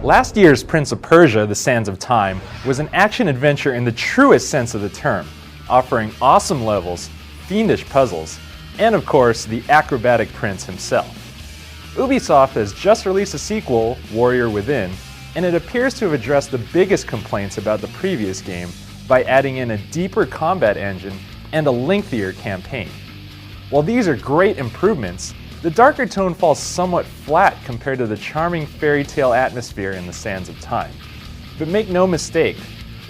Last year's Prince of Persia, The Sands of Time, was an action-adventure in the truest sense of the term, offering awesome levels, fiendish puzzles, and of course, the acrobatic prince himself. Ubisoft has just released a sequel, Warrior Within, and it appears to have addressed the biggest complaints about the previous game by adding in a deeper combat engine and a lengthier campaign. While these are great improvements, the darker tone falls somewhat flat compared to the charming fairy tale atmosphere in The Sands of Time. But make no mistake,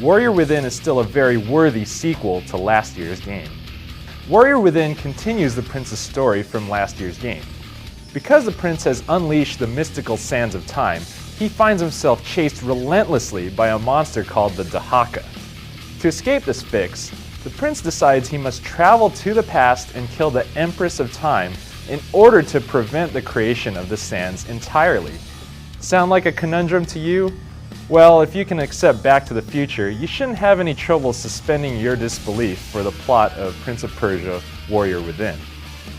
Warrior Within is still a very worthy sequel to last year's game. Warrior Within continues the prince's story from last year's game. Because the prince has unleashed the mystical Sands of Time, he finds himself chased relentlessly by a monster called the Dahaka. To escape this fix, the prince decides he must travel to the past and kill the Empress of Time in order to prevent the creation of the sands entirely. Sound like a conundrum to you? Well, if you can accept Back to the Future, you shouldn't have any trouble suspending your disbelief for the plot of Prince of Persia, Warrior Within.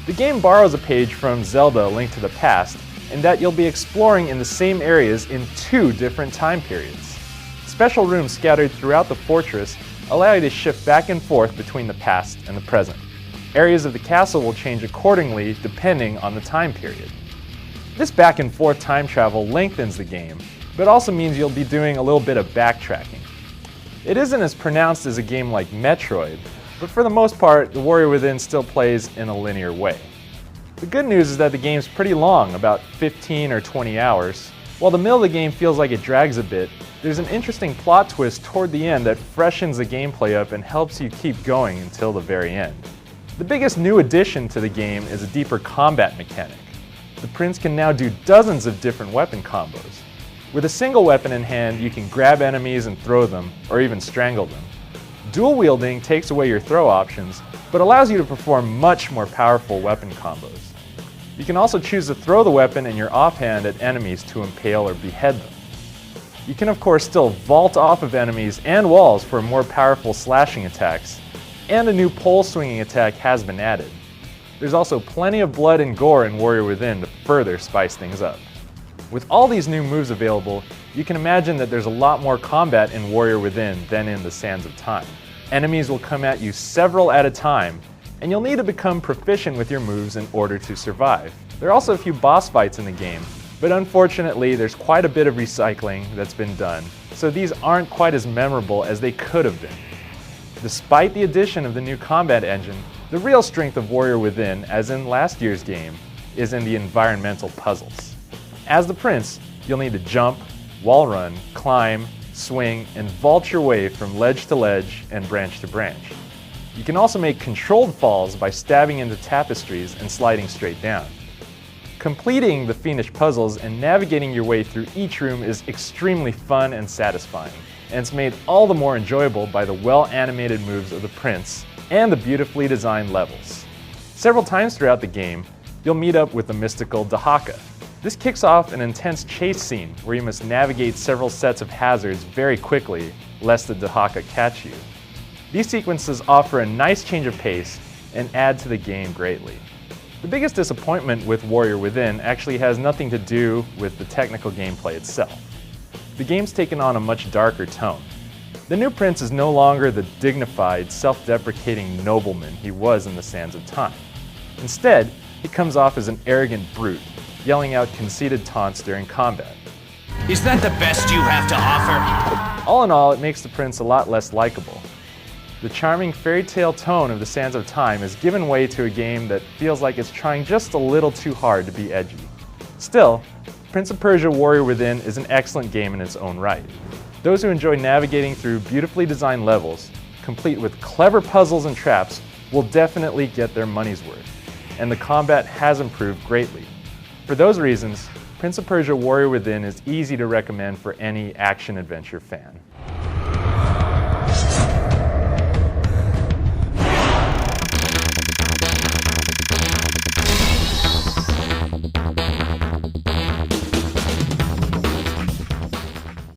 The game borrows a page from Zelda: A Link to the Past in that you'll be exploring in the same areas in 2 different time periods. Special rooms scattered throughout the fortress allow you to shift back and forth between the past and the present. Areas of the castle will change accordingly depending on the time period. This back and forth time travel lengthens the game, but also means you'll be doing a little bit of backtracking. It isn't as pronounced as a game like Metroid, but for the most part, the Warrior Within still plays in a linear way. The good news is that the game's pretty long, about 15 or 20 hours. While the middle of the game feels like it drags a bit, there's an interesting plot twist toward the end that freshens the gameplay up and helps you keep going until the very end. The biggest new addition to the game is a deeper combat mechanic. The prince can now do dozens of different weapon combos. With a single weapon in hand, you can grab enemies and throw them, or even strangle them. Dual wielding takes away your throw options, but allows you to perform much more powerful weapon combos. You can also choose to throw the weapon in your offhand at enemies to impale or behead them. You can of course still vault off of enemies and walls for more powerful slashing attacks, and a new pole swinging attack has been added. There's also plenty of blood and gore in Warrior Within to further spice things up. With all these new moves available, you can imagine that there's a lot more combat in Warrior Within than in the Sands of Time. Enemies will come at you several at a time, and you'll need to become proficient with your moves in order to survive. There are also a few boss fights in the game, but unfortunately there's quite a bit of recycling that's been done, so these aren't quite as memorable as they could have been. Despite the addition of the new combat engine, the real strength of Warrior Within, as in last year's game, is in the environmental puzzles. As the prince, you'll need to jump, wall run, climb, swing, and vault your way from ledge to ledge and branch to branch. You can also make controlled falls by stabbing into tapestries and sliding straight down. Completing the fiendish puzzles and navigating your way through each room is extremely fun and satisfying, and it's made all the more enjoyable by the well-animated moves of the prince and the beautifully designed levels. Several times throughout the game, you'll meet up with the mystical Dahaka. This kicks off an intense chase scene where you must navigate several sets of hazards very quickly, lest the Dahaka catch you. These sequences offer a nice change of pace and add to the game greatly. The biggest disappointment with Warrior Within actually has nothing to do with the technical gameplay itself. The game's taken on a much darker tone. The new prince is no longer the dignified, self-deprecating nobleman he was in the Sands of Time. Instead, he comes off as an arrogant brute, yelling out conceited taunts during combat. Is that the best you have to offer? All in all, it makes the prince a lot less likable. The charming fairy tale tone of the Sands of Time has given way to a game that feels like it's trying just a little too hard to be edgy. Still, Prince of Persia Warrior Within is an excellent game in its own right. Those who enjoy navigating through beautifully designed levels, complete with clever puzzles and traps, will definitely get their money's worth, and the combat has improved greatly. For those reasons, Prince of Persia Warrior Within is easy to recommend for any action-adventure fan.